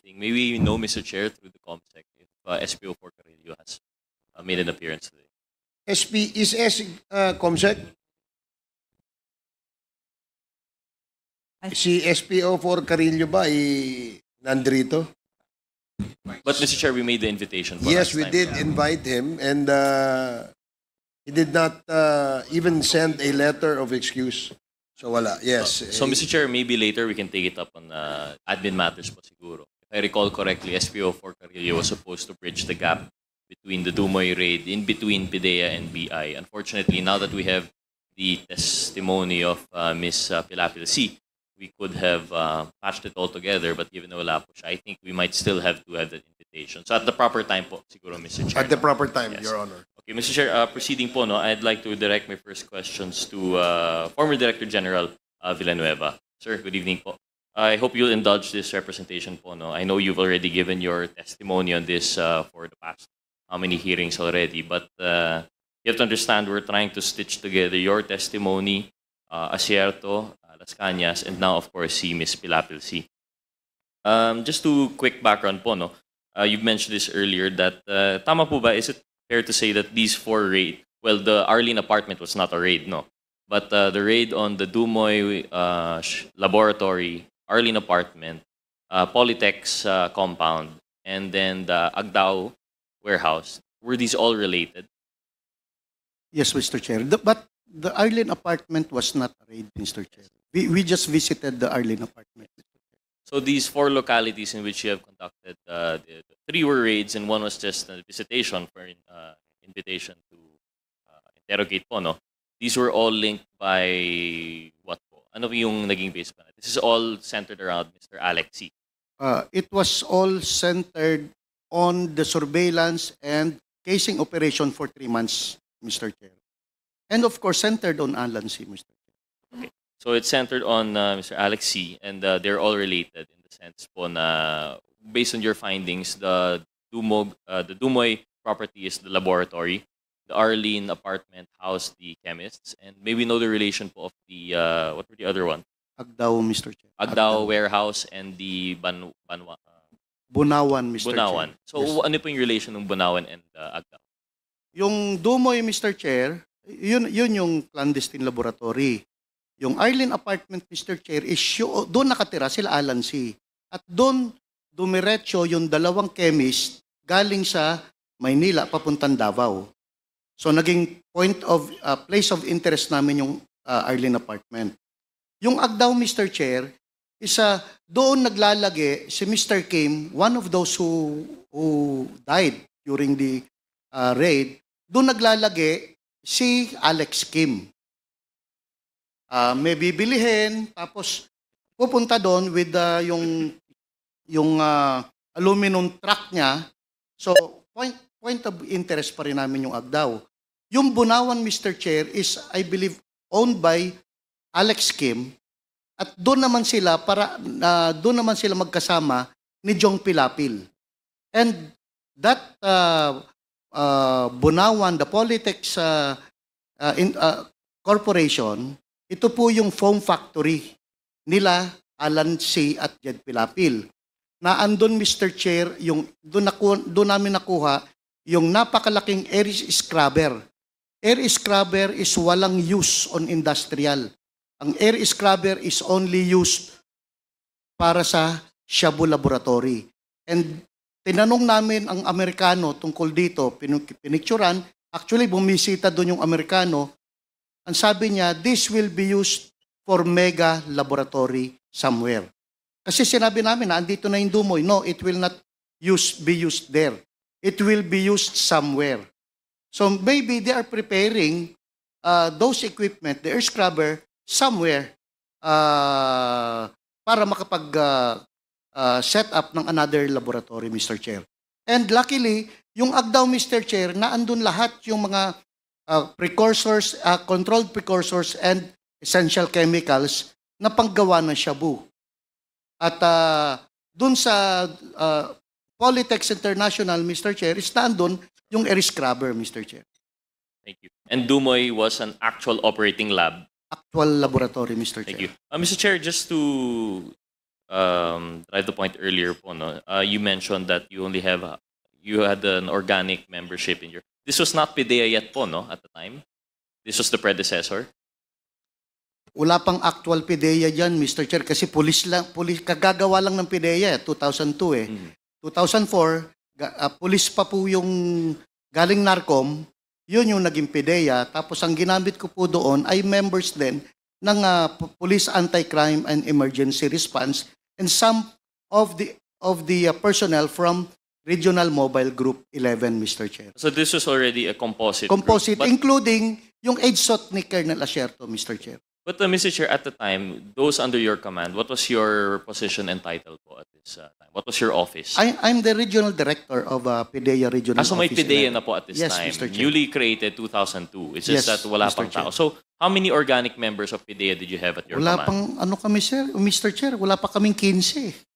Maybe you know, Mr. Chair, through the ComSec, if SPO4 Carrillo has made an appearance today. Comsec? Si SPO4 Carillo ba ay nandrito? But Mr. Chair, we made the invitation. For Yes, last we time. did invite him, and he did not even send a letter of excuse. So wala, yes. So, Mr. Chair, maybe later we can take it up on admin matters po siguro. If I recall correctly, SPO4 Carrillo was supposed to bridge the gap between the Dumoy raid, in between PIDEA and BI. Unfortunately, now that we have the testimony of Ms. Pilapil C, we could have patched it all together, but given na wala po siya, I think we might still have to have that invitation. So at the proper time po, siguro, Mr. Chair. At the proper time, Yes. Your Honor. Okay, Mr. Chair, proceeding po, no, I'd like to direct my first questions to former Director General Villanueva. Sir, good evening po. I hope you'll indulge this representation po. No? I know you've already given your testimony on this for the past how many hearings already, but you have to understand we're trying to stitch together your testimony, Asierto, Las Cañas, and now, of course, si Ms. Pilapil C. Just to quick background po, no? You've mentioned this earlier that tama po ba, is it fair to say that these four raid, well, the Arlene apartment was not a raid, no? But the raid on the Dumoy laboratory, Arlene apartment, Polytech's compound, and then the Agdao warehouse, were these all related? Yes, Mr. Chair. But the Arlene apartment was not a raid, Mr. Chair. We just visited the Arlene apartment. So these four localities in which you have conducted, the three were raids and one was just a visitation for invitation to interrogate po, no? These were all linked by what po? Ano yung naging base pa? This is all centered around Mr. Alex C. It was all centered on the surveillance and casing operation for 3 months, Mr. Chair. And of course, centered on Alan C, Mr. Chair. So it's centered on Mr. Alex C, and they're all related in the sense po na based on your findings, the Dumoy property is the laboratory, the Arlene apartment housed the chemists, and maybe know the relation po of the what were the other one? Agdao, Mr. Chair. Agdao warehouse and the Bunawan, Mr. Bunawan. Chair. So Yes. ano po yung relation ng Bunawan and Agdao? Yung Dumoy, Mr. Chair, yun yung clandestine laboratory. Yung Arlene apartment, Mr. Chair, is doon nakatira sila Alan C. At doon dumiretso yung dalawang chemist galing sa Maynila papuntang Davao. So naging place of interest namin yung Arlene apartment. Yung Agdao, Mr. Chair, is doon naglalagi si Mr. Kim, one of those who died during the raid, doon naglalagi si Alex Kim. May bibilihin, tapos pupunta doon with yung aluminum truck niya. So, point of interest pa rin namin yung Agdao. Yung Bunawan, Mr. Chair, is, I believe, owned by Alex Kim. At doon naman sila magkasama ni Jong Pilapil. And that Bunawan, the Polytech's corporation, ito po yung foam factory nila Alan C. at Jed Pilapil. Na andun, Mr. Chair, doon namin nakuha yung napakalaking air scrubber. Air scrubber is walang use on industrial. Ang air scrubber is only used para sa Shabu Laboratory. And tinanong namin ang Amerikano tungkol dito, pinicturan, actually bumisita doon yung Amerikano, ang sabi niya, this will be used for mega laboratory somewhere. Kasi sinabi namin na andito na yung Dumoy. No, it will not be used there. It will be used somewhere. So maybe they are preparing those equipment, the air scrubber, somewhere para makapag-set up ng another laboratory, Mr. Chair. And luckily, yung Agdao, Mr. Chair, naandun lahat yung mga precursors, controlled precursors and essential chemicals na panggawa ng shabu. At dun sa Polytechs International, Mr. Chair, is naandun yung air scrubber, Mr. Chair. Thank you. And Dumoy was an actual operating lab. Actual laboratory, Mr. Thank Chair. you. Mr. Chair, just to drive the point earlier po, no? You mentioned that you only have you had an organic membership in your. This was not PIDEA yet po, no? At the time, this was the predecessor. Wala pang actual PIDEA dyan, Mr. Chair, kasi kagagawa lang ng PIDEA, 2002 eh. 2004, pulis pa po yung galing NARCOM, yun yung naging PIDEA. Tapos ang ginamit ko po doon ay members din ng Police Anti-Crime and Emergency Response and some of the personnel from Regional Mobile Group 11, Mr. Chair. So this was already a composite. Composite, group. including yung EDSOT ni Colonel Asierto, Mr. Chair. But Mr. Chair, at the time, those under your command, what was your position and title po at this time? What was your office? I'm the regional director of PIDEA Regional So may Office PIDEA 11. na po at this Yes, time. Mr. Chair. Newly created 2002. It's just Yes, that wala Mr. pang Chair. tao. So how many organic members of PIDEA did you have at your Wala command? pang, ano kami, sir, Mr. Chair, wala pa kaming 15.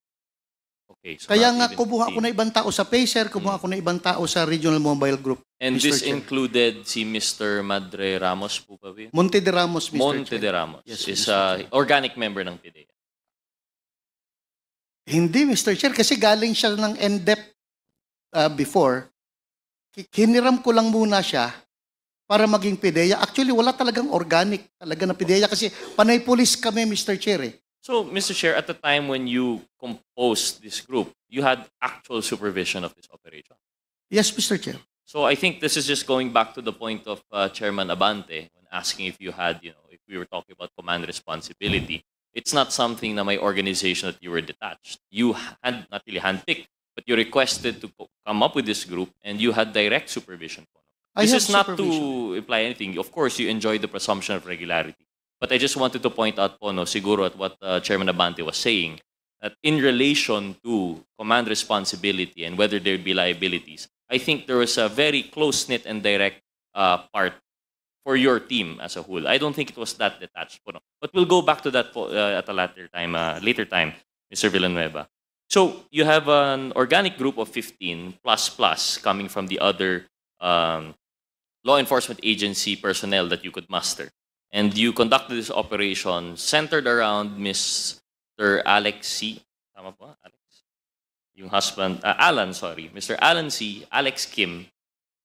Okay, so Kaya not nga, even kumuha ako 15. na ibang tao sa PACER, kumuha ako na ibang tao sa Regional Mobile Group. And Mr. this Chair. included si Mr. Madre Ramos po ba? Monte de Ramos, Mr. Monte Chair. de Ramos Yes, is Mr. Chair. organic member ng PIDEA. Hindi, Mr. Chair, kasi galing siya ng NDEP before. Hiniram ko lang muna siya para maging PIDEA. Actually, wala talagang organic talaga na PIDEA kasi panay police kami, Mr. Chair. So, Mr. Chair, at the time when you composed this group, you had actual supervision of this operation. Yes, Mr. Chair. So I think this is just going back to the point of Chairman Abante when asking if you had, if we were talking about command responsibility. It's not something na my organization that you were detached. You had not really handpicked, but you requested to come up with this group and you had direct supervision. This is not to imply anything. Of course, you enjoy the presumption of regularity. But I just wanted to point out po, siguro at what Chairman Abante was saying, that in relation to command responsibility and whether there be liabilities, I think there was a very close-knit and direct part for your team as a whole. I don't think it was that detached. But we'll go back to that at a later time, Mr. Villanueva. So you have an organic group of 15 plus coming from the other law enforcement agency personnel that you could muster. And you conducted this operation centered around Mr. Alex C. Tama po? Alex? Yung husband, Mr. Alan C., Alex Kim,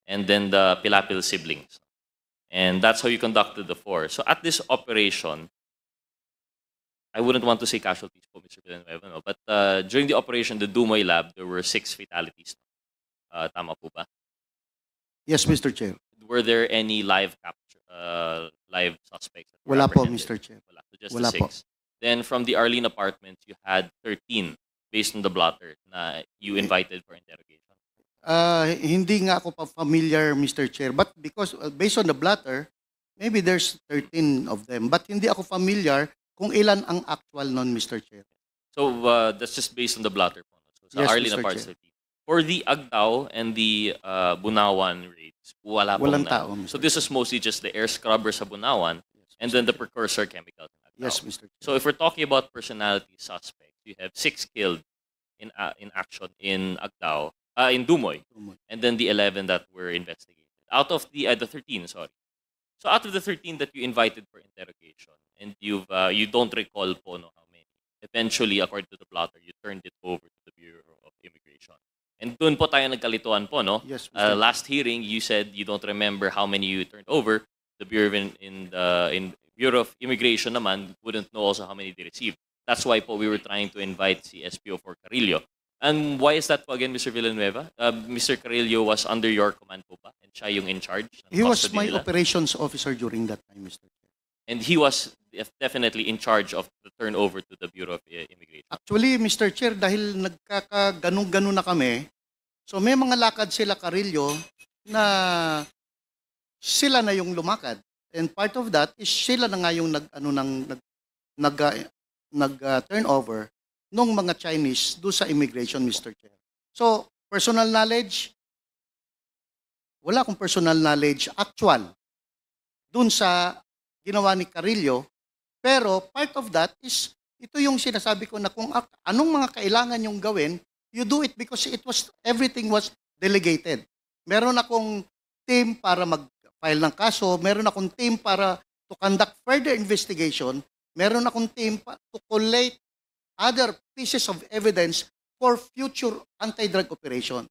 and then the Pilapil siblings. And that's how you conducted the four. So at this operation, I wouldn't want to say casualties po, Mr. Villanueva, no? But during the operation, the Dumoy Lab, there were 6 fatalities. Tama po ba? Yes, Mr. Chair. Were there any live suspects? That were Wala po, apprehended? Mr. Chair. Wala. So just Wala the po. 6. Then from the Arlene apartments, you had 13 based on the blotter na you invited for interrogation. Hindi nga ako pa familiar, Mr. Chair. But because based on the blotter, maybe there's 13 of them. But hindi ako familiar kung ilan ang actual nun, Mr. Chair. So that's just based on the blotter po. So sa Yes, Arlene Mr. apartments, Chair. 13. For the Agdao and the Bunawan raids, wala pong Walang na. tao, Mr. So this is mostly just the air scrubber sa Bunawan and then the precursor chemicals in Agdao. Yes, Mr. Chair. So if we're talking about personality suspects, you have 6 killed in action in Agdao, in Dumoy, and then the 11 that were investigated. Out of the 13, sorry. So out of the 13 that you invited for interrogation, and you don't recall po how many. Eventually, according to the plotter, you turned it over to the Bureau of Immigration. And doon po tayo nagkalituan po, no? Yes, Mr. Last hearing, you said you don't remember how many you turned over. The Bureau in Bureau of Immigration naman wouldn't know also how many they received. That's why po we were trying to invite si SPO4 Carrillo. And why is that po again, Mr. Villanueva? Mr. Carrillo was under your command po ba? And siya yung in charge? ng He was custody my nila? operations officer during that time, Mr. Chair. And he was definitely in charge of the turnover to the Bureau of Immigration. Actually, Mr. Chair, dahil nagkakaganong-ganon na kami, so may mga lakad sila Carrillo na sila na yung lumakad. And part of that is sila na nga yung nag-turnover nung mga Chinese do sa immigration, Mr. Chair. So, personal knowledge, wala akong personal knowledge actual dun sa ginawa ni Carrillo. Pero part of that is, ito yung sinasabi ko na kung anong mga kailangan yung gawin, you do it because everything was delegated. Meron akong team para mag-file ng kaso, meron akong team para to conduct further investigation, meron akong team to collate other pieces of evidence for future anti-drug operation.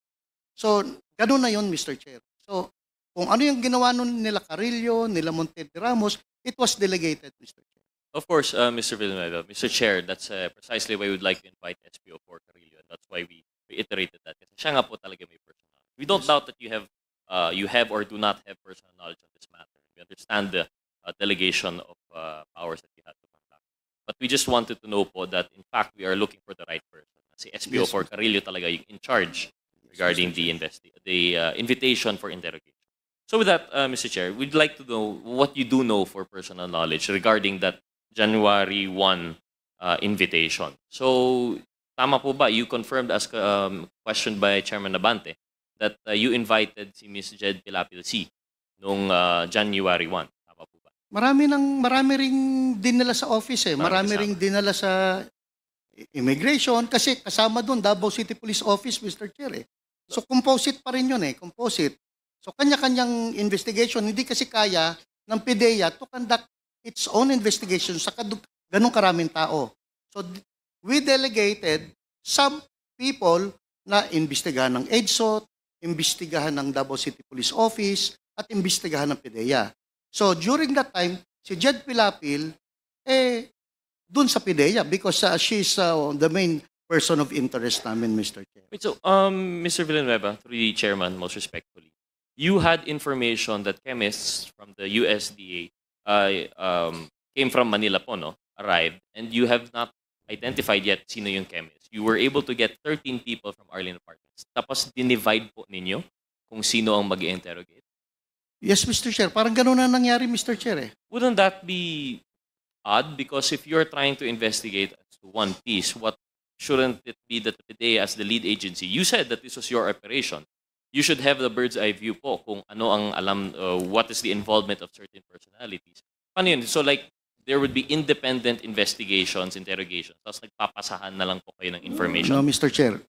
So, ganun na yun, Mr. Chair. So, kung ano yung ginawa nun nila Carrillo, nila Monte de Ramos, it was delegated, Mr. Chair. Of course, Mr. Villanueva, Mr. Chair, that's precisely why we would like to invite SPO4 Carrillo, and that's why we reiterated that. Kasi siya nga po talaga may personal knowledge. We don't doubt that you have or do not have personal knowledge on this matter. We understand the delegation of powers that you had to conduct. But we just wanted to know po that in fact we are looking for the right person. Si SPO4 Carrillo talaga yung in charge regarding the invitation for interrogation. So with that, Mr. Chair, we'd like to know what you do know for personal knowledge regarding that January 1 invitation. So, tama po ba? You confirmed as questioned by Chairman Nabante that you invited si Ms. Jed Pilapil C noong January 1. Tama po ba? Marami ring dinala sa office eh. Marami Marami ring dinala sa immigration kasi kasama doon Davao City Police Office, Mr. Chair eh. So composite pa rin yun eh, composite. So kanya-kanyang investigation, hindi kasi kaya ng PDEA to conduct its own investigation sa ganung karaming tao. So we delegated some people na imbestigahan ng EDSOT, imbestigahan ng Davao City Police Office, at imbestigahan ng PDEA. So during that time, si Jed Pilapil, dun sa PDEA because she's the main person of interest namin, Mr. Chair. Wait, so, Mr. Villanueva, through the chairman, most respectfully, you had information that chemists from the USDA came from Manila po, no? Arrived, and you have not identified yet sino yung chemist. You were able to get 13 people from Arlene Apartments. Tapos dinivide po ninyo kung sino ang mag-interrogate. Yes, Mr. Chair. Parang ganun na nangyari, Mr. Chair eh. Wouldn't that be odd? Because if you're trying to investigate as to one piece, shouldn't it be that today as the lead agency, you said that this was your operation. You should have the bird's eye view po kung ano ang alam, what is the involvement of certain personalities. Paano yun? So like, there would be independent investigations, interrogations, tapos nagpapasahan na lang po kayo ng information. No, Mr. Chair.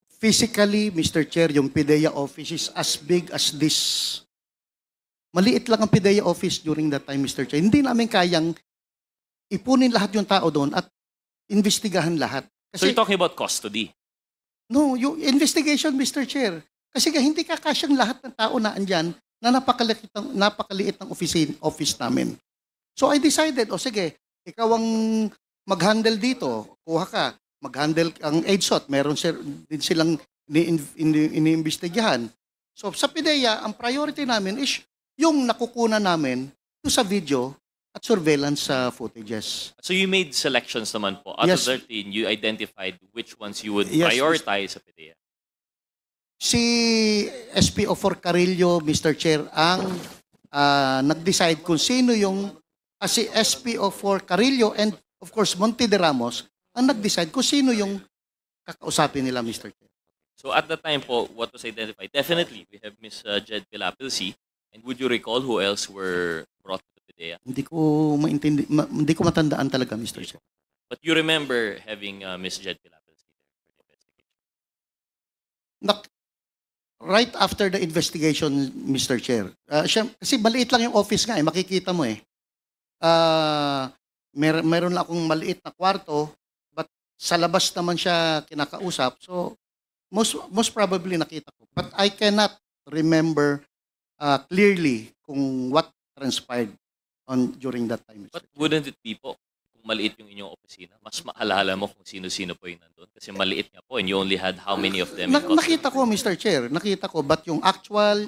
Physically, Mr. Chair, yung PDEA office is as big as this. Maliit lang ang PDEA office during that time, Mr. Chair. Hindi namin kayang ipunin lahat yung tao doon at investigahan lahat. So you're talking about custody? No, yung investigation, Mr. Chair. Kasi hindi kakasyang lahat ng tao na andyan na napakaliit ng office namin. So I decided, sige, ikaw ang mag-handle dito, kuha ka, mag-handle ang EDSOT, meron din silang iniimbestigahan. So sa PDEA, ang priority namin is yung nakukunan namin sa video at surveillance footages. So you made selections naman po. Out Yes. of 13, you identified which ones you would Yes, prioritize sa PDEA. Si SPO4 Carrillo, Mr. Chair, ang nag-decide kung sino yung si SPO4 Carrillo and of course Monte de Ramos ang nag-decide kung sino yung kakausapin nila, Mr. Chair. So at the time po, what was identified? Definitely, we have Ms. Jed Pilapil C. And would you recall who else were brought to the PDEA? Hindi ko matandaan talaga, Mr. Chair. But you remember having Ms. Jed Pilapil C there for the investigation? Right after the investigation, Mr. Chair, kasi maliit lang yung office nga makikita mo eh. Meron lang akong maliit na kwarto, but sa labas naman siya kinakausap. So, most probably nakita ko. But I cannot remember clearly kung what transpired during that time. But wouldn't it be po, kung maliit yung inyong opisina, mas maalala mo kung sino-sino po yung nandun? Kasi maliit nga po and you only had how many of them? Nakita ko, Mr. Chair, but yung actual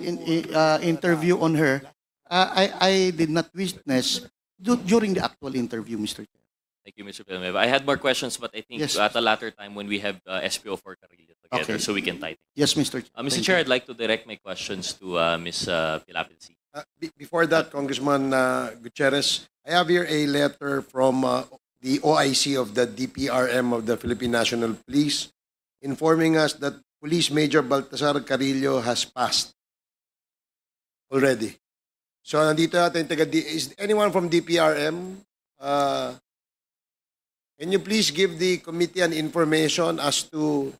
interview on her, I did not witness during the actual interview, Mr. Chair. Thank you, Mr. Villanueva. I had more questions, but I think Yes. at a later time when we have SPO4 Carrillo together, Okay. so we can tighten. Yes, Mr. Chair. Mr. Thank Chair, you. I'd like to direct my questions to Ms. Pilapil C. Before that, Congressman Gutierrez, I have here a letter from the OIC of the DPRM of the Philippine National Police informing us that Police Major Baltasar Carrillo has passed already. So, nandito natin is anyone from DPRM? Can you please give the committee an information as to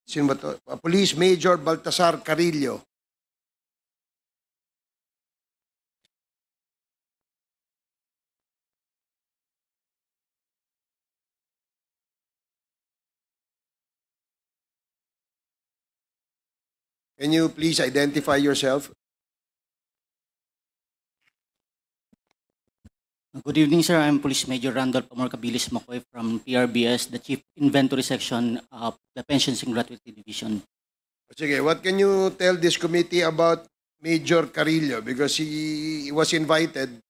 sino ba to? Police Major Baltasar Carrillo. Can you please identify yourself? Good evening, sir. I'm Police Major Randolph Amorcabilis Macoy from PRBS, the Chief Inventory Section of the Pensions and Gratuity Division. Sige, what can you tell this committee about Major Carillo? Because he was invited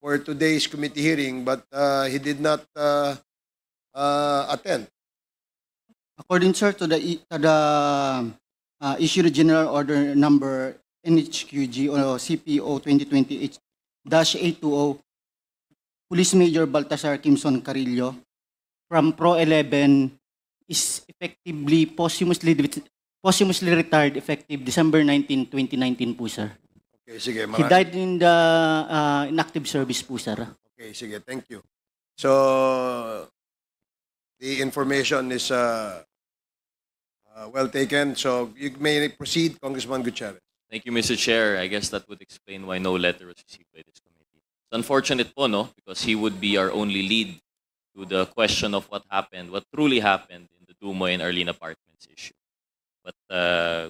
for today's committee hearing, but he did not attend. According, sir, to the issued General Order Number NHQG or CPO 2020-820, Police Major Baltasar Kimson Carillo from Pro 11 is effectively posthumously retired effective December 19, 2019 po, sir. Okay, sige. He died in the inactive service po, sir. Okay, sige. Thank you. So, the information is well taken. So, you may proceed, Congressman Gutierrez. Thank you, Mr. Chair. I guess that would explain why no letter was received by this committee. It's unfortunate po, no? Because he would be our only lead to the question of what happened, what truly happened in the Dumoy and Arlene Apartments issue. But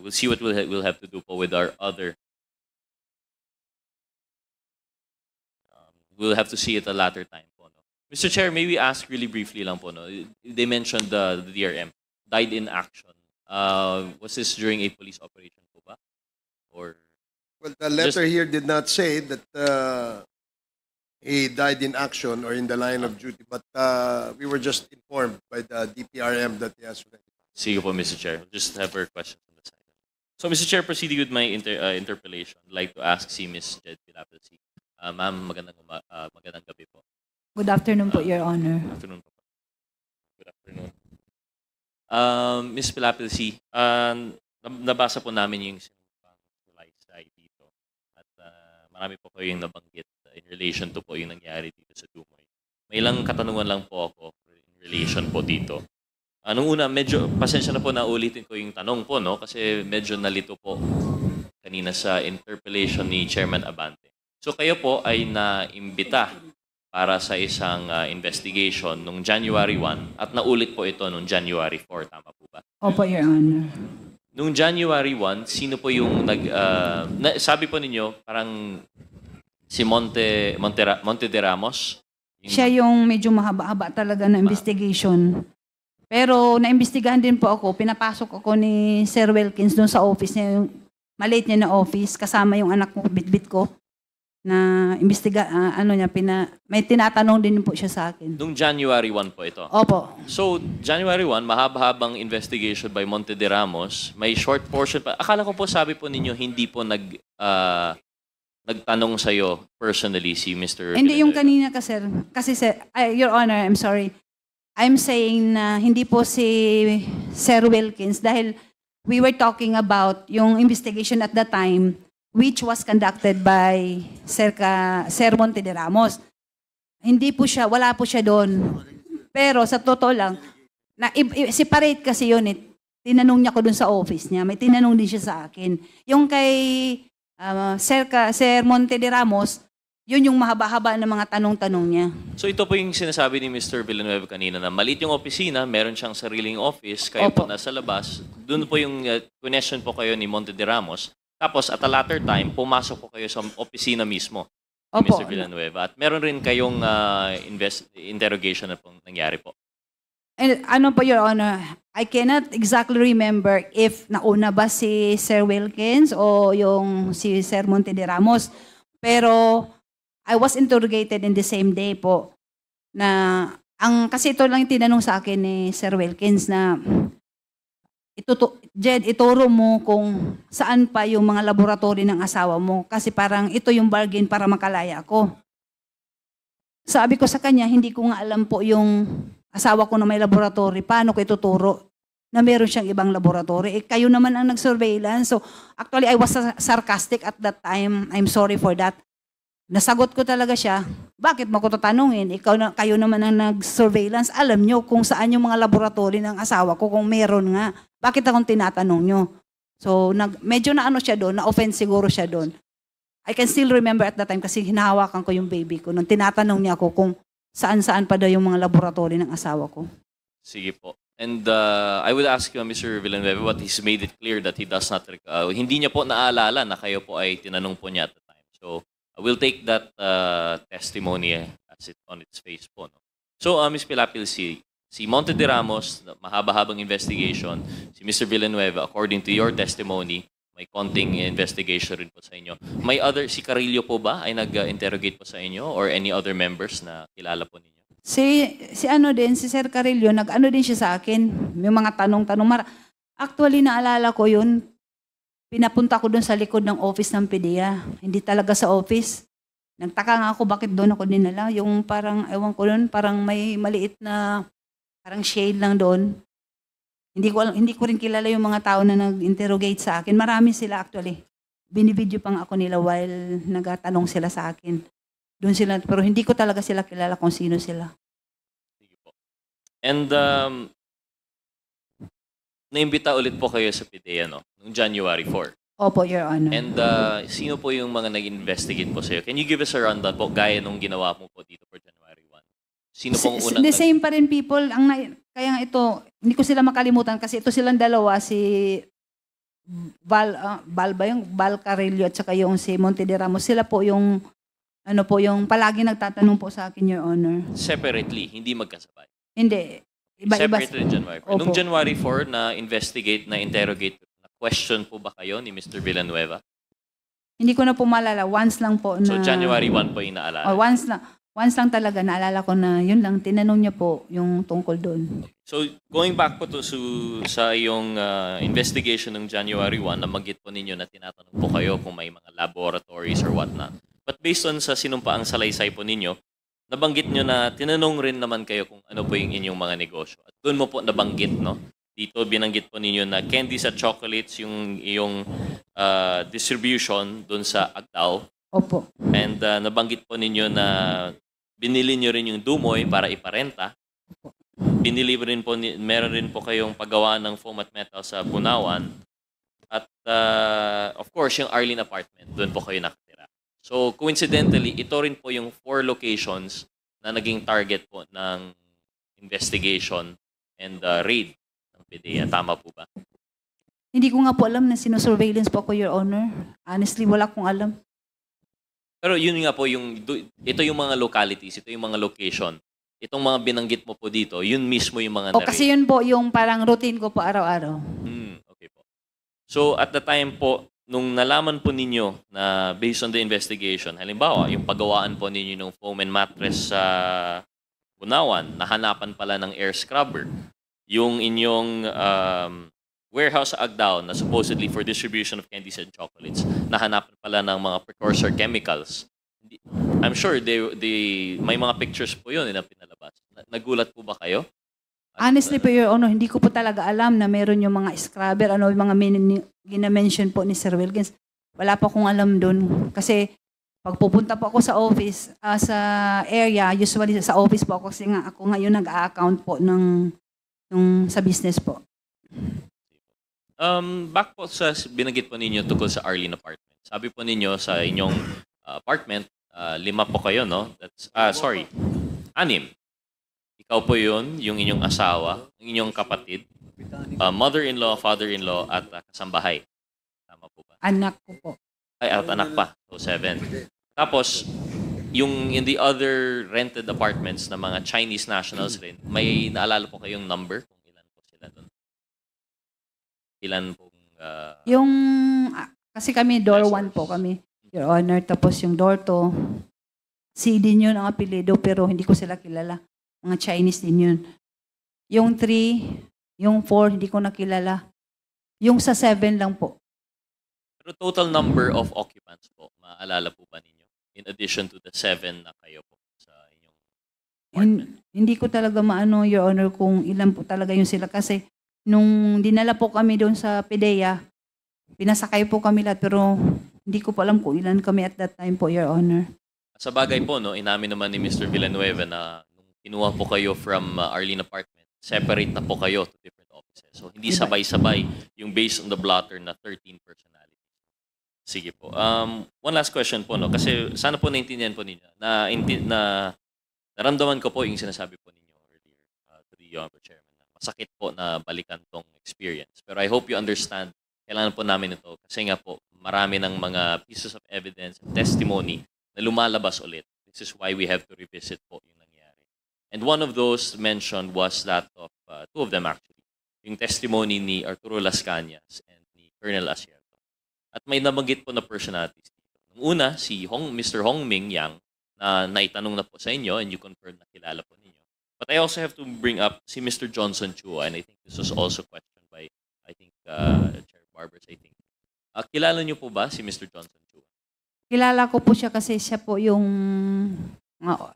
we'll see what we'll have to do po with our other. We'll have to see it a latter time po, no? Mr. Chair, may we ask really briefly lang po, no? They mentioned the DRM died in action. Was this during a police operation po ba? Or Well, the letter here did not say that he died in action or in the line of duty, but we were just informed by the DPRM that he has already. sige po, Mr. Chair. Just have her questions on the side. So, Mr. Chair, proceeding with my interpellation, I'd like to ask si Ms. Jed Pilapilsi. Ma'am, magandang gabi po. Good afternoon po, Your Honor. Good afternoon po. Good afternoon. Ms. Pilapilsi, nabasa po namin yung sinumpang salaysay dito. At marami po kayong nabanggit in relation to po yung nangyari dito sa Dumoy. May ilang katanungan lang po ako in relation po dito. Nung una, medyo, pasensya na po na ulitin ko yung tanong po, no? Kasi medyo nalito po kanina sa interpellation ni Chairman Abante. So kayo po ay naimbita para sa isang investigation nung January 1 at naulit po ito nung January 4, tama po ba? Opo, Your Honor. Nung January 1, sino po yung sabi po ninyo, parang si Monte de Ramos? Siya yung medyo mahaba-haba talaga na investigation. Pero naimbestigahan din po ako, pinapasok ako ni Sir Wilkins doon sa office niya, yung maliit niya na office, kasama yung anak ko, bitbit ko, na may tinatanong din po siya sa akin. Nung January 1 po ito? Opo. So, January 1, mahaba-habang investigation by Monte de Ramos. May short portion pa. Akala ko po, sabi po ninyo, hindi po nagtanong sa'yo personally si Mr. Hindi yung Villanueva. kanina kasi sir, Your Honor, I'm sorry. I'm saying na hindi po si Sir Wilkins dahil we were talking about yung investigation at the time which was conducted by Sir Monte de Ramos. Hindi po siya, wala po siya doon. Pero sa totoo lang, separate kasi yun eh. Tinanong niya ko doon sa office niya. May tinanong din siya sa akin. Yung kay Sir Monte de Ramos, yun yung mahaba-haba ng mga tanong-tanong niya. So ito po yung sinasabi ni Mr. Villanueva kanina na maliit yung opisina, meron siyang sariling office, kayo po Opo. nasa labas. Doon po yung connection po kayo ni Monte de Ramos. Tapos at a latter time, pumasok po kayo sa opisina mismo ni Opo. Mr. Villanueva. At meron rin kayong interrogation na pong nangyari po. And ano po, Your Honor, I cannot exactly remember if nauna ba si Sir Wilkins o yung si Sir Monte de Ramos. Pero I was interrogated in the same day po na kasi ito lang yung tinanong sa akin ni Sir Wilkins na Jed, ituro mo kung saan pa yung mga laboratory ng asawa mo kasi parang ito yung bargain para makalaya ko. Sabi ko sa kanya, hindi ko nga alam po yung asawa ko na may laboratory, paano ko ituturo na meron siyang ibang laboratory. Kayo naman ang nag-surveillance. So actually, I was sarcastic at that time. I'm sorry for that. Nasagot ko talaga siya, bakit mo ko tatanungin? Kayo naman ang nag-surveillance, alam nyo kung saan yung mga laboratory ng asawa ko, kung meron nga. Bakit akong tinatanong nyo? So, medyo na siya doon, na-offense siguro siya doon. I can still remember at that time kasi hinahawakan ko yung baby ko. Nung tinatanong niya ako kung saan-saan pa daw yung mga laboratory ng asawa ko. Sige po. And I would ask Mr. Villanueva, but he's made it clear that he does not, hindi niya po naalala na kayo po ay tinanong po niya at the time. So, we'll take that testimony as it on its face po. No? So, Ms. Pilapil, si Monte de Ramos, mahaba-habang investigation, si Mr. Villanueva, according to your testimony, may konting investigation rin po sa inyo. May other, si Carillo po ba ay nag-interrogate po sa inyo or any other members na kilala po ninyo? Si ano din, si Sir Carillo, nag-ano din siya sa akin. May mga tanong-tanong. Actually, naalala ko yun. Pinapunta ko doon sa likod ng office ng PDEA. Hindi talaga sa office. Nagtaka nga ako bakit doon ako dinala. Yung parang, ewan ko doon, parang may maliit na, parang shade lang doon. Hindi ko rin kilala yung mga tao na nag-interrogate sa akin. Marami sila actually. Binibidyo pang ako nila while nagatanong sila sa akin. Doon sila, pero hindi ko talaga sila kilala kung sino sila. Sige po. And naimbita ulit po kayo sa PDEA, no? Noong January 4. Opo, Your Honor. And sino po yung mga nag-investigate po sa iyo? Can you give us a rundown po, gaya nung ginawa mo po dito for January 1? Sino pong unang... The same pa rin people. Kaya nga ito, hindi ko sila makalimutan kasi ito silang dalawa, si Val Carillo at saka yung si Monte de Ramos. Sila po yung yung palagi nagtatanong po sa akin, Your Honor. Separately, hindi magkasabay. Hindi. Iba-iba. Separately January 4. Nung January 4, na-investigate, na-interrogate, na-question po ba kayo ni Mr. Villanueva? Hindi ko na po maalala. Once lang po na... So January 1 po yung naalala? Oh, once lang talaga. Naalala ko na yun lang. Tinanong niya po yung tungkol doon. So going back po to sa iyong investigation ng January 1, nabanggit po ninyo na tinatanong po kayo kung may mga laboratories or whatnot. But based on sa sinumpaang salaysay po ninyo, nabanggit nyo na tinanong rin naman kayo kung ano po yung inyong mga negosyo. At doon mo po nabanggit, no? Dito binanggit po ninyo na candies at chocolates yung iyong distribution doon sa Agdao. Opo. And nabanggit po ninyo na binili nyo rin yung Dumoy para iparenta. Binili rin po, meron rin po kayong paggawa ng foam at metal sa Bunawan. At of course, yung Arlene apartment, doon po kayo nakatira. So coincidentally, ito rin po yung 4 locations na naging target po ng investigation and raid ng PDEA. Tama po ba? Hindi ko nga po alam na sino-surveillance po ako, Your Honor. Honestly, wala kong alam. Pero yun nga po, ito yung mga localities, ito yung mga location. Itong mga binanggit mo po dito, yun mismo yung mga O kasi yun po yung parang routine ko po araw-araw. Okay po. So at the time po, nung nalaman po ninyo na based on the investigation, halimbawa, yung paggawaan po ninyo ng foam and mattress sa Bunawan, nahanapan pala ng air scrubber. Yung inyong warehouse sa Agdao na supposedly for distribution of candies and chocolates, nahanapan pala ng mga precursor chemicals. I'm sure may mga pictures po yun na pinalabas. Nagulat po ba kayo? Honestly po, Your Honor, hindi ko po talaga alam na meron yung mga scrubber, yung mga gina-mention po ni Sir Wilkins. Wala pa akong alam doon. Kasi pag pupunta po ako sa office, sa area, usually sa office po ako kasi nga ako ngayon nag-a-account po sa business po. Back po sa binanggit po ninyo tungkol sa Arlene apartment. Sabi po ninyo sa inyong apartment, 5 po kayo, no? That's, 6. Ikaw po yun, yung inyong asawa, yung inyong kapatid, mother-in-law, father-in-law, at kasambahay. Tama po ba? Anak ko po. Ay, at anak pa. So, 7. Tapos, yung in the other rented apartments na mga Chinese nationals rin, may naalala po kayong number kung ilan po sila doon? Ilan pong... Kasi kami, door 1 po kami, Your Honor. Tapos yung door 2, CD yun ang apelido, pero hindi ko sila kilala. Mga Chinese din yun. Yung 3, yung 4, hindi ko nakilala. Yung sa 7 lang po. Pero total number of occupants po, maaalala po ba ninyo? In addition to the 7 na kayo po sa inyong apartment. Hindi ko talaga maano, Your Honor, kung ilan po talaga yung sila. Kasi nung dinala po kami doon sa PDEA, pinasakay po kami lahat, pero hindi ko po alam kung ilan kami at that time po, Your Honor. Sa bagay po, no, inamin naman ni Mr. Villanueva na kinuha po kayo from Arlene apartment, separate na po kayo to different offices. So, hindi sabay-sabay yung based on the blotter na 13 personalities. Sige po. One last question po, no? Kasi sana po naintindihan po ninyo na naramdaman ko po yung sinasabi po ninyo earlier to the Honorable Chairman. masakit po na balikan tong experience. Pero I hope you understand, kailangan po namin ito kasi nga po marami ng mga pieces of evidence and testimony na lumalabas ulit. This is why we have to revisit po yung nangyari. And one of those mentioned was that of two of them actually. Yung testimony ni Arturo Las Cañas and ni Colonel Asierto. At may nabanggit po na personalities dito. Nung una, si Mr. Hong Ming Yang na naitanong na po sa inyo and you confirmed na kilala po ninyo. But I also have to bring up si Mr. Johnson Chua, and I think this was also questioned by, I think, Chair Barbers, I think. Kilala niyo po ba si Mr. Johnson Chua? Kilala ko po siya kasi siya po yung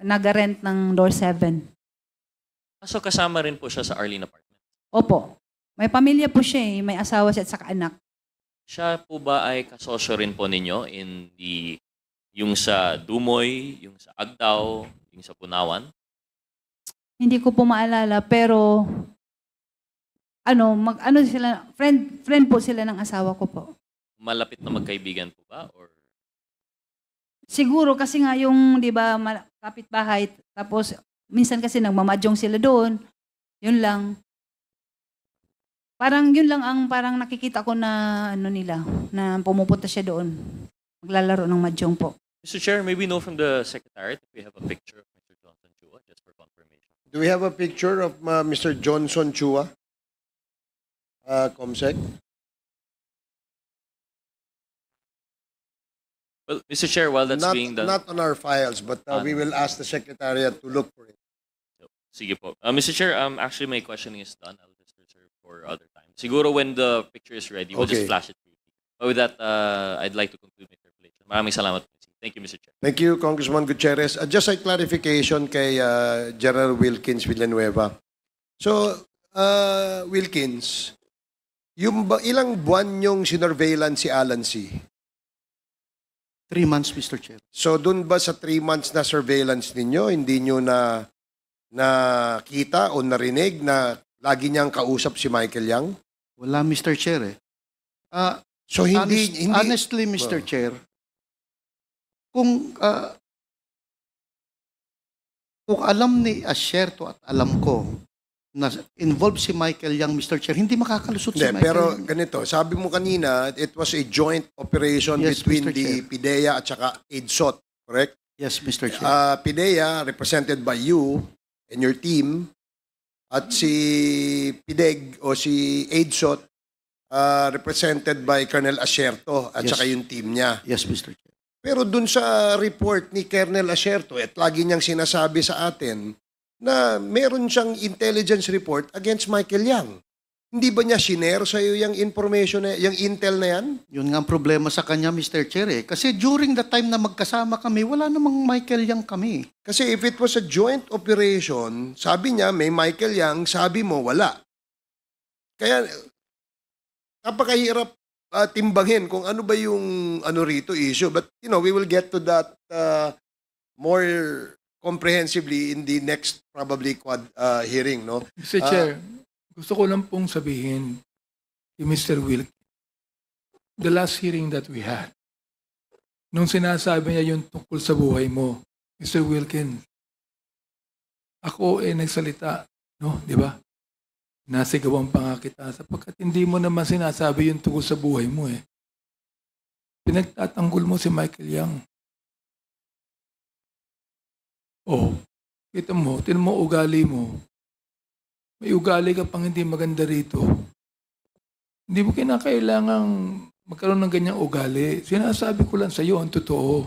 nag-rent ng Door 7. So kasama rin po siya sa Arlene Apartment. Opo. May pamilya po siya eh. May asawa siya at saka anak. Siya po ba ay kasosyo rin po ninyo in yung sa Dumoy, yung sa Agdao, yung sa Punawan? Hindi ko po maalala pero sila, friend po sila ng asawa ko po. Malapit na magkaibigan po ba? Or Siguro kasi nga yung, di ba, kapitbahay, tapos minsan kasi nagmamadyong sila doon. Yun lang. Parang yun lang ang parang nakikita ko na nila, na pumupunta siya doon. Maglalaro ng madyong po. Mr. Chair, may we know from the Secretariat if we have a picture of Mr. Johnson Chua, just for confirmation. Do we have a picture of Mr. Johnson Chua? Comsec? Well, Mr. Chair, while that's being done... Not on our files, but we will ask the Secretariat to look for it. Sige po. Mr. Chair, actually my questioning is done. I'll just reserve for other time. Siguro when the picture is ready, we'll just Okay. flash it. But with that, I'd like to conclude my interpellation. Maraming salamat po. Thank you, Mr. Chair. Thank you, Congressman Gutierrez. Just a clarification kay General Wilkins Villanueva. So, Wilkins, ilang buwan yung sinorveillance si Alan C? 3 months, Mr. Chair. So, dun ba sa 3 months na surveillance ninyo, hindi nyo na nakita o narinig na lagi niyang kausap si Michael Yang? Wala, Mr. Chair eh. So, hindi Honestly, Mr. Chair, kung alam ni Asierto at alam ko na involved si Michael Yang, Mr. Chair, hindi makakalusot si Hindi, Michael pero Yang. ganito, sabi mo kanina, it was a joint operation Yes, between Mr. the Chair. PIDEA at saka EDSOT, correct? Yes, Mr. Chair. PIDEA, represented by you and your team, at si PIDEG o si EDSOT, represented by Colonel Asierto at Yes. saka yung team niya. Yes, Mr. Chair. Pero dun sa report ni Colonel Asierto, at lagi niyang sinasabi sa atin na meron siyang intelligence report against Michael Yang. Hindi ba niya shinare sa iyo yung information, yung intel na yan? Yun nga ang problema sa kanya, Mr. Chair eh. Kasi during the time na magkasama kami, wala namang Michael Yang kami. Kasi if it was a joint operation, sabi niya may Michael Yang, sabi mo wala. Kaya napakahirap timbangin kung ano ba yung rito issue. But we will get to that more comprehensively in the next probably hearing, no? Mr. Chair, gusto ko lang pong sabihin kay Mr. Wilk, the last hearing that we had, nung sinasabi niya yung tungkol sa buhay mo, Mr. Wilkin, ako nagsalita, no? Di ba? Nasigawan pa nga kita sapagkat hindi mo naman sinasabi yung tungkol sa buhay mo eh. Pinagtatanggol mo si Michael Yang. Oh, kita mo, tinan mo ugali mo. May ugali ka pang hindi maganda rito. Hindi mo kinakailangang magkaroon ng ganyang ugali. Sinasabi ko lang sa iyo ang totoo.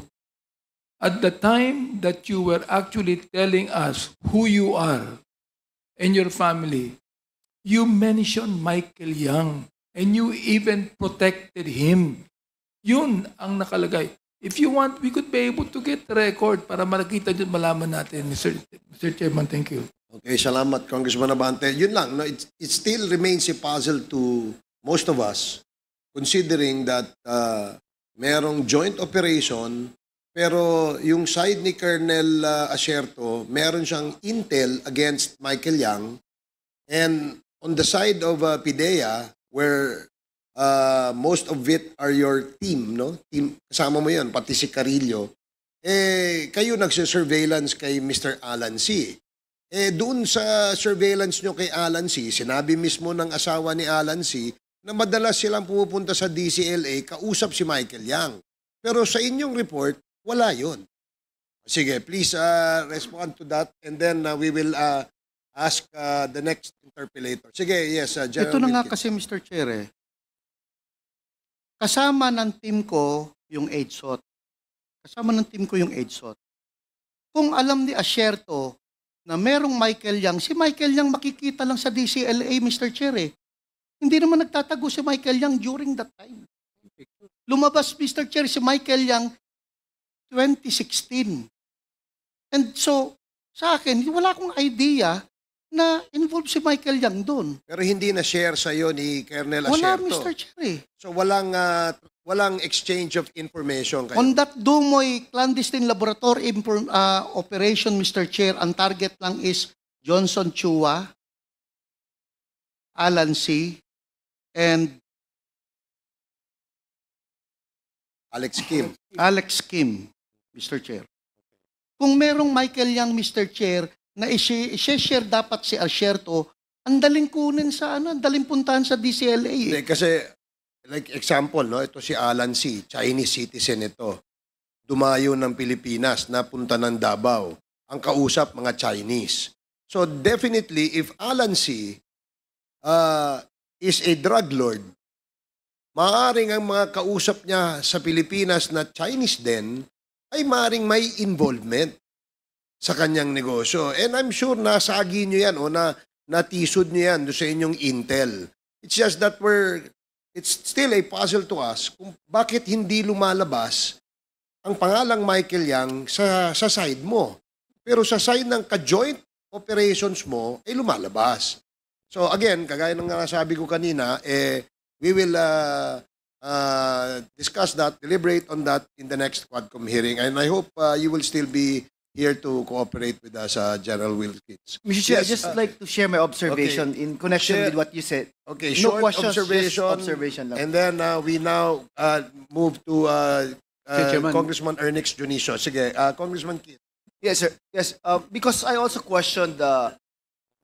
At the time that you were actually telling us who you are and your family, you mentioned Michael Yang and you even protected him. Yun ang nakalagay. If you want, we could be able to get the record para makita dyan, malaman natin. Mr. Chairman, thank you. Okay, salamat, Congressman Abante. Yun lang, no? It still remains a puzzle to most of us, considering that merong joint operation, pero yung side ni Colonel Asierto, meron siyang intel against Michael Yang, and on the side of PIDEA, where most of it are your team, no? Team, kasama mo yun, pati si Carillo. Kayo nagsisurveillance kay Mr. Alan C. doon sa surveillance nyo kay Alan C., sinabi mismo ng asawa ni Alan C. na madalas silang pumupunta sa DCLA, kausap si Michael Yang. Pero sa inyong report, wala yun. Sige, please respond to that and then we will ask the next interpellator. Sige, yes, General Ito na nga Wilkins. kasi, Mr. Chair, kasama ng team ko yung EDSOT. Kung alam ni Asierto na merong Michael Yang, si Michael Yang makikita lang sa DCLA, Mr. Chair. Hindi naman nagtatago si Michael Yang during that time. Lumabas, Mr. Chair, si Michael Yang 2016. And so, sa akin, wala akong idea na involved si Michael Yang doon. Pero hindi na share sa iyo ni Colonel Wala, Asierto. Mr. Chair. So walang exchange of information kayo. On that Dumoy clandestine laboratory operation, Mr. Chair, ang target lang is Johnson Chua, Alan C., and Alex Kim. Alex Kim, Mr. Chair. Kung merong Michael Yang, Mr. Chair, na i-share dapat si Asierto, ang daling kunin sa ang daling puntahan sa DCLA. Hindi, kasi like example, no, ito si Alan C., Chinese citizen ito. Dumayo ng Pilipinas, napunta ng Davao. Ang kausap, mga Chinese. So definitely, if Alan C. Is a drug lord, maaaring ang mga kausap niya sa Pilipinas na Chinese din, ay maaaring may involvement sa kanyang negosyo. And I'm sure nasagi nyo yan o natisod nyo yan sa inyong intel. It's just that it's still a puzzle to us kung bakit hindi lumalabas ang pangalang Michael Yang sa side mo. Pero sa side ng ka-joint operations mo, ay lumalabas. So again, kagaya ng nasabi ko kanina, we will discuss that, deliberate on that in the next Quadcom hearing. And I hope you will still be here to cooperate with us, General Wilkins. Mr. Chair, Yes, I'd just like to share my observation in connection Share- with what you said. Okay, No short questions, just observation. observation lang. And then we now move to Chairman. Congressman Ernix Junicio. Sige, Congressman Kit. Yes, sir. Yes, because I also questioned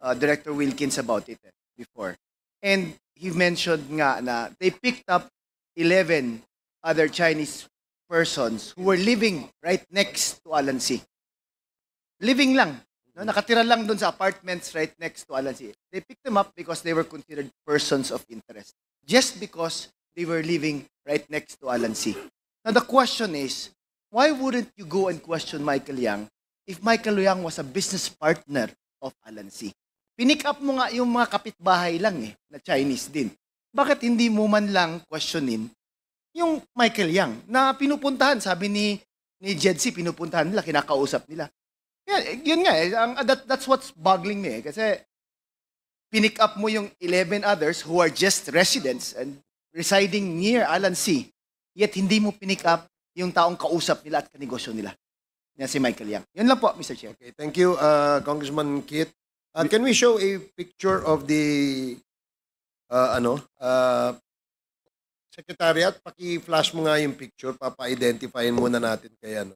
Director Wilkins about it before. And he mentioned nga na they picked up 11 other Chinese persons who were living right next to Alan C. Living lang. No? Nakatira lang doon sa apartments right next to Alan C. They picked them up because they were considered persons of interest. Just because they were living right next to Alan C. Now the question is, why wouldn't you go and question Michael Yang if Michael Yang was a business partner of Alan C? Pinick up mo nga yung mga kapitbahay lang na Chinese din. Bakit hindi mo man lang questionin yung Michael Yang na pinupuntahan, sabi ni Jed C, pinupuntahan nila, kinakausap nila. Yun nga that's what's boggling me kasi pinick up mo yung 11 others who are just residents and residing near Alan C. Yet hindi mo pinick up yung taong kausap nila at kanegosyo nila. Yan si Michael Yang. Yun lang po, Mr. Chair. Okay, thank you, Congressman Kit. Can we show a picture of the Secretariat? Paki-flash mo nga yung picture, papa-identifyin muna natin kay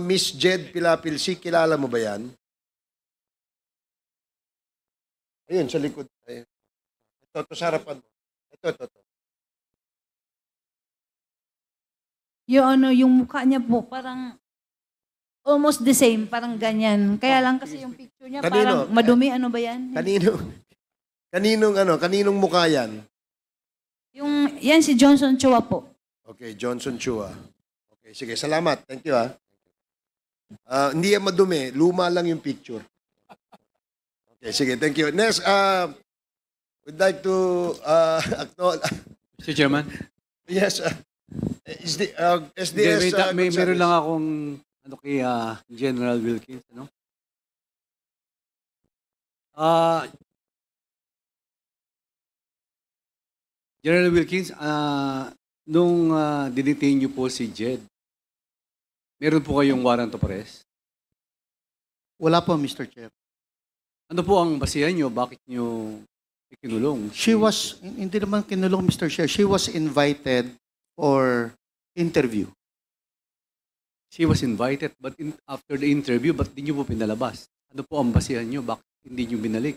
Miss Jed Pilapilsi, kilala mo ba yan? Ayun, sa likod. Ayun. Ito sa harapan mo. Ito. Yung mukha niya po, parang almost the same, parang ganyan. Kaya lang kasi yung picture niya, Kanino? parang madumi, ano ba yan? Kaninong mukha yan? Yan si Johnson Chua po. Okay, Johnson Chua. Okay, sige, salamat. Thank you, hindi yan madumi. Luma lang yung picture. Okay, sige, thank you. Next, we'd like to acknowledge... Mr. Chairman, Yes, is the SDS... meron lang akong kay General Wilkins. General Wilkins, nung dinetain niyo po si Jed, meron po kayong warrant of arrest? Wala po, Mr. Chair. Ano po ang basihan niyo? Bakit niyo ikinulong? Hindi naman kinulong, Mr. Chair. She was invited for interview. She was invited, but after the interview, ba't di niyo po pinalabas? Ano po ang basihan nyo? Bakit hindi nyo binalik?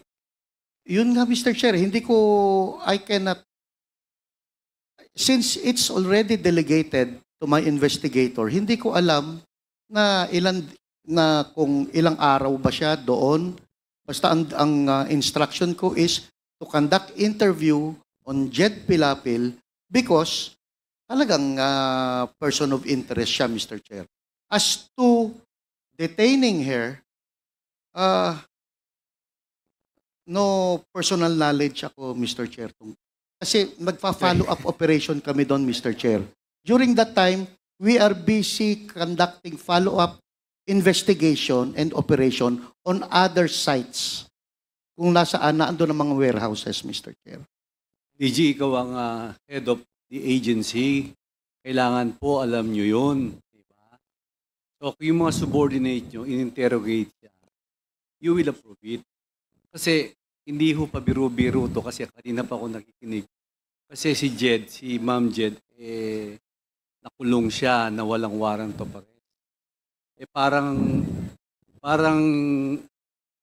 Yun nga, Mr. Chair, I cannot, since it's already delegated to my investigator, hindi ko alam kung ilang araw ba siya doon. Basta ang instruction ko is to conduct interview on Jed Pilapil because talagang person of interest siya, Mr. Chair. As to detaining her, no personal knowledge ako, Mr. Chair. Kasi nagpa-follow up operation kami doon, Mr. Chair. During that time, we are busy conducting follow-up investigation and operation on other sites. Kung nasaan na ando ng mga warehouses, Mr. Chair. DG, ikaw ang head of the agency. Kailangan po alam nyo yun. Diba? So, kung yung mga subordinate nyo, in-interrogate siya, you will approve it. Kasi, hindi ho pa biro-biro to kasi kanina pa ako nakikinig. Kasi si Jed, si Ma'am Jed, nakulong siya na walang warrant of arrest. Parang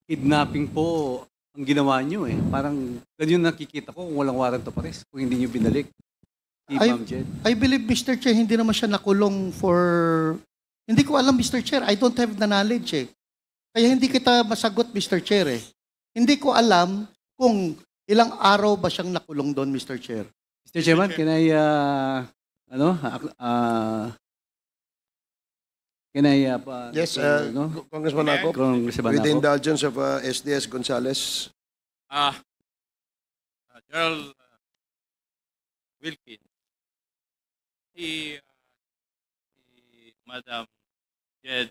kidnapping po ang ginawa nyo eh. Parang ganyan nakikita ko kung walang warrant of arrest, kung hindi nyo binalik si Ma'am Jed. I believe, Mr. Chair, hindi naman siya nakulong for... Hindi ko alam, Mr. Chair. I don't have the knowledge eh. Kaya hindi kita masagot, Mr. Chair eh. Hindi ko alam kung ilang araw ba siyang nakulong doon, Mr. Chair. Mr. Chairman, can I, Yes, Congressman Ako, Congressman with the Ako. indulgence of SDS Gonzales. General Wilkins, si Madam Jed